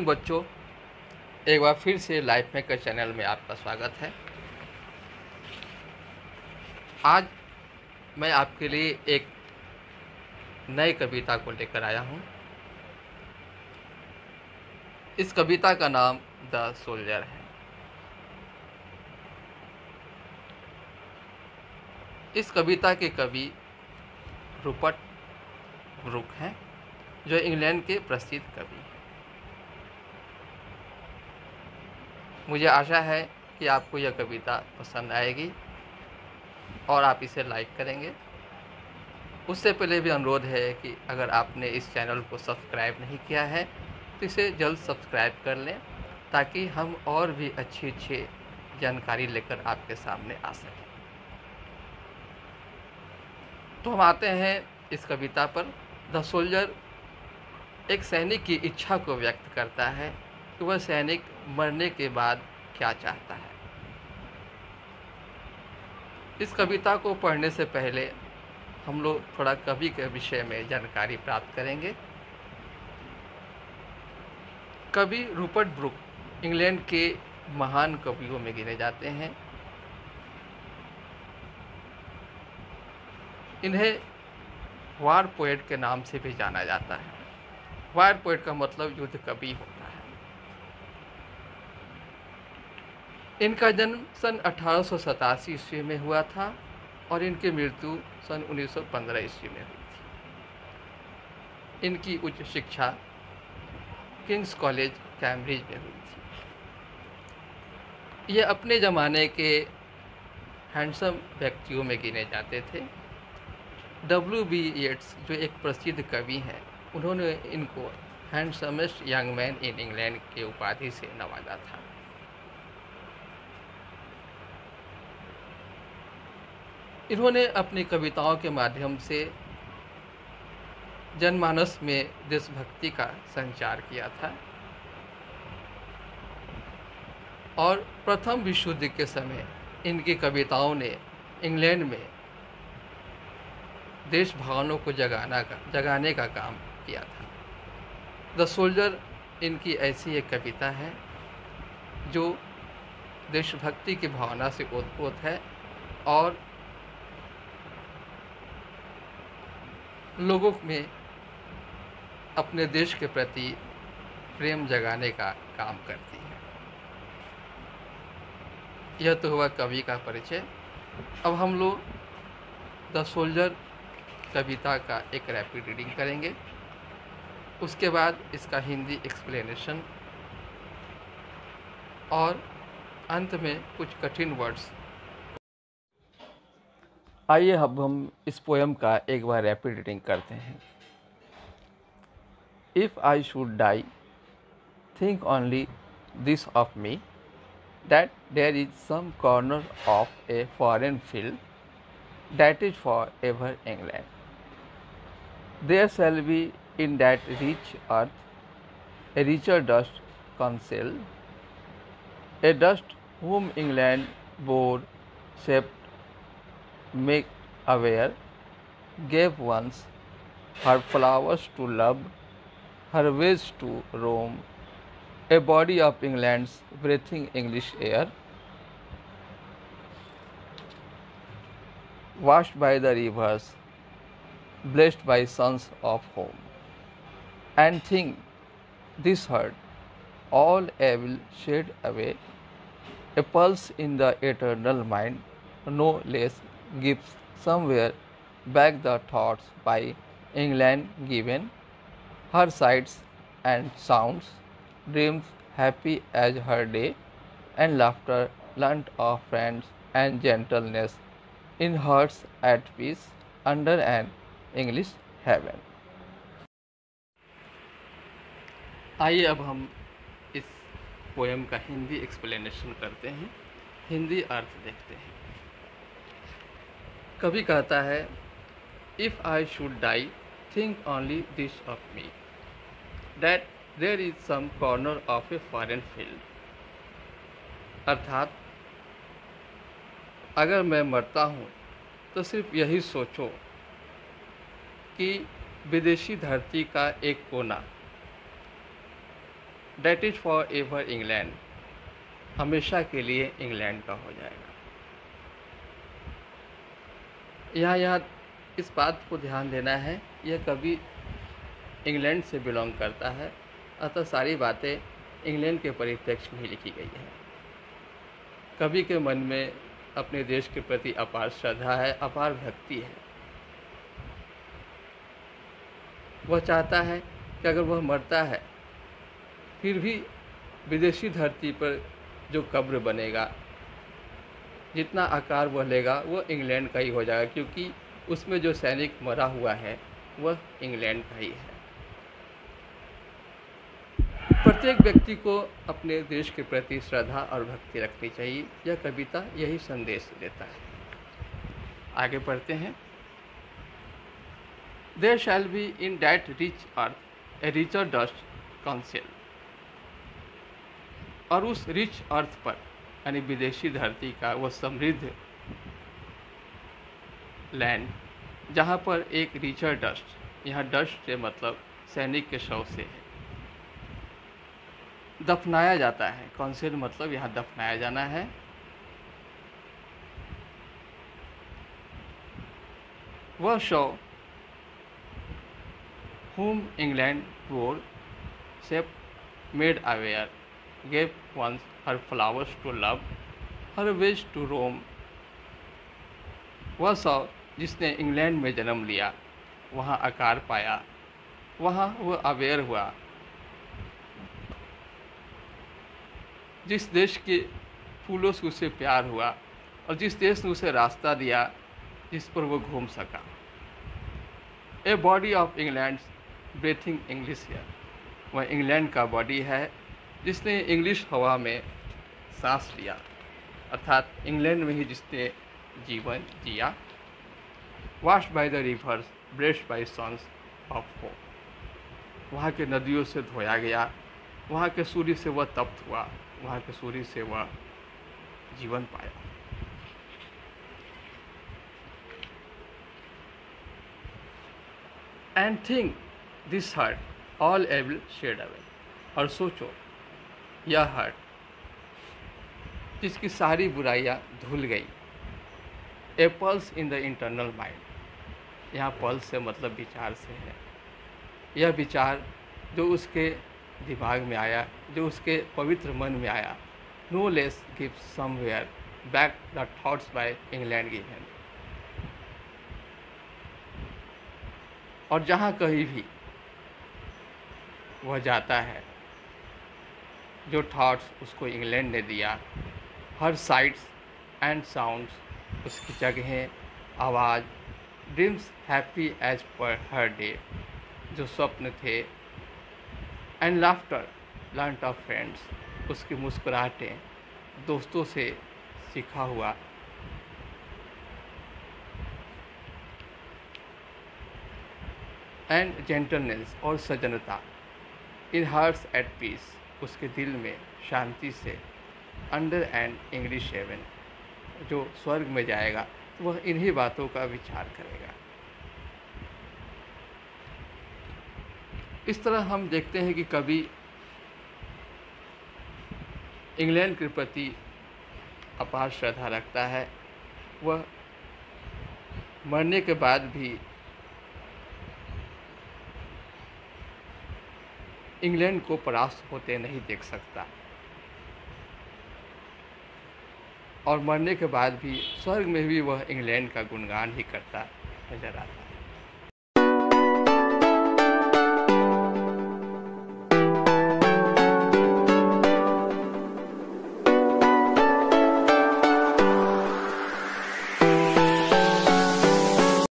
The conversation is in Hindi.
बच्चों, एक बार फिर से लाइफ मेकर चैनल में आपका स्वागत है। आज मैं आपके लिए एक नई कविता को लेकर आया हूँ। इस कविता का नाम द सोल्जर है। इस कविता के कवि रूपर्ट ब्रूक हैं, जो इंग्लैंड के प्रसिद्ध कवि हैं। मुझे आशा है कि आपको यह कविता पसंद आएगी और आप इसे लाइक करेंगे। उससे पहले भी अनुरोध है कि अगर आपने इस चैनल को सब्सक्राइब नहीं किया है तो इसे जल्द सब्सक्राइब कर लें, ताकि हम और भी अच्छी जानकारी लेकर आपके सामने आ सकें। तो हम आते हैं इस कविता पर। द सोल्जर एक सैनिक की इच्छा को व्यक्त करता है कि वह सैनिक मरने के बाद क्या चाहता है। इस कविता को पढ़ने से पहले हम लोग थोड़ा कवि के विषय में जानकारी प्राप्त करेंगे। कवि रूपर्ट ब्रूक इंग्लैंड के महान कवियों में गिने जाते हैं। इन्हें वार पोएट के नाम से भी जाना जाता है। वार पोएट का मतलब युद्ध कवि होता है। इनका जन्म सन 1887 ईस्वी में हुआ था और इनकी मृत्यु सन 1915 ईस्वी में हुई थी। इनकी उच्च शिक्षा किंग्स कॉलेज कैम्ब्रिज में हुई थी। ये अपने ज़माने के हैंडसम व्यक्तियों में गिने जाते थे। W.B. येट्स, जो एक प्रसिद्ध कवि हैं, उन्होंने इनको हैंडसमेस्ट यंग मैन इन इंग्लैंड के उपाधि से नवाजा था। इन्होंने अपनी कविताओं के माध्यम से जनमानस में देशभक्ति का संचार किया था और प्रथम विश्व युद्ध के समय इनकी कविताओं ने इंग्लैंड में देश भावनाओं को जगाने का काम किया था। द सोल्जर इनकी ऐसी एक कविता है जो देशभक्ति की भावना से ओतप्रोत है और लोगों में अपने देश के प्रति प्रेम जगाने का काम करती है। यह तो हुआ कवि का परिचय। अब हम लोग द सोल्जर कविता का एक रैपिड रीडिंग करेंगे। उसके बाद इसका हिंदी एक्सप्लेनेशन और अंत में कुछ कठिन वर्ड्स। आइए अब हम इस पोएम का एक बार रैपिड रीडिंग करते हैं। If I should die, think only this of me, that there is some corner of a foreign field that is forever England. There shall be in that rich earth a richer dust concealed, a dust whom England bore, shaped, make aware, gave once her flowers to love, her ways to roam, a body of England's breathing English air, washed by the rivers, blessed by sons of home. And think this hurt, all evil shed away, a pulse in the eternal mind, no less gives somewhere back the thoughts by England given, her sights and sounds, dreams happy as her day, and laughter learnt of friends and gentleness, in hearts at peace under an English heaven. आइए अब हम इस पोएम का हिंदी एक्सप्लेनेशन करते हैं, हिंदी अर्थ देखते हैं। कवि कहता है, if I should die, think only this of me, that there is some corner of a foreign field. अर्थात अगर मैं मरता हूँ तो सिर्फ यही सोचो कि विदेशी धरती का एक कोना that is for ever England, हमेशा के लिए इंग्लैंड का हो जाएगा। यहाँ इस बात को ध्यान देना है, यह कवि इंग्लैंड से बिलोंग करता है, अतः सारी बातें इंग्लैंड के परिप्रेक्ष्य में ही लिखी गई हैं। कवि के मन में अपने देश के प्रति अपार श्रद्धा है, अपार भक्ति है। वह चाहता है कि अगर वह मरता है फिर भी विदेशी धरती पर जो कब्र बनेगा, जितना आकार वह लेगा वो इंग्लैंड का ही हो जाएगा, क्योंकि उसमें जो सैनिक मरा हुआ है वह इंग्लैंड का ही है। प्रत्येक व्यक्ति को अपने देश के प्रति श्रद्धा और भक्ति रखनी चाहिए। यह कविता यही संदेश देता है। आगे बढ़ते हैं। There shall be in that rich earth a richer dust concealed, और उस रिच अर्थ पर यानी विदेशी धरती का वो समृद्ध लैंड जहाँ पर एक रिचर डस्ट, यहाँ डस्ट से मतलब सैनिक के शव से है, दफनाया जाता है। काउंसिल मतलब यहाँ दफनाया जाना है। वह शव whom England poor shape made aware, gave once her flowers to love, her ways to roam। वह शव जिसने इंग्लैंड में जन्म लिया, वहाँ आकार पाया, वहाँ वह अवेयर हुआ, जिस देश के फूलों से उसे प्यार हुआ और जिस देश ने उसे रास्ता दिया जिस पर वो घूम सका। A body of England breathing English air, वह इंग्लैंड का बॉडी है जिसने इंग्लिश हवा में सांस लिया, अर्थात इंग्लैंड में ही जिसने जीवन जिया। Washed by the rivers, blessed by suns of hope, वहाँ के नदियों से धोया गया, वहाँ के सूर्य से वह तप्त हुआ, वहाँ के सूर्य से वह जीवन पाया। And think this heart all evil shed away, और सोचो यह हर्ट जिसकी सारी बुराइयाँ धुल गई। A pulse in the internal mind, यहाँ पल्स से मतलब विचार से है। यह विचार जो उसके दिमाग में आया, जो उसके पवित्र मन में आया, no less give somewhere back the thoughts by England given, और जहाँ कहीं भी वह जाता है, जो थॉट्स उसको इंग्लैंड ने दिया, हर साइट्स एंड साउंड्स, उसकी जगहें, आवाज़, ड्रीम्स हैप्पी एज पर हर डे, जो स्वप्न थे, and laughter learned of friends, उसकी मुस्कुराहटें दोस्तों से सीखा हुआ, एंड जेंटलनेस और सजनता, इन हार्ट्स एट पीस, उसके दिल में शांति से, अंडर एंड इंग्लिश हेवन, जो स्वर्ग में जाएगा वह इन्हीं बातों का विचार करेगा। इस तरह हम देखते हैं कि कवि इंग्लैंड के प्रति अपार श्रद्धा रखता है। वह मरने के बाद भी इंग्लैंड को परास्त होते नहीं देख सकता, और मरने के बाद भी स्वर्ग में भी वह इंग्लैंड का गुणगान ही करता नजर आता है।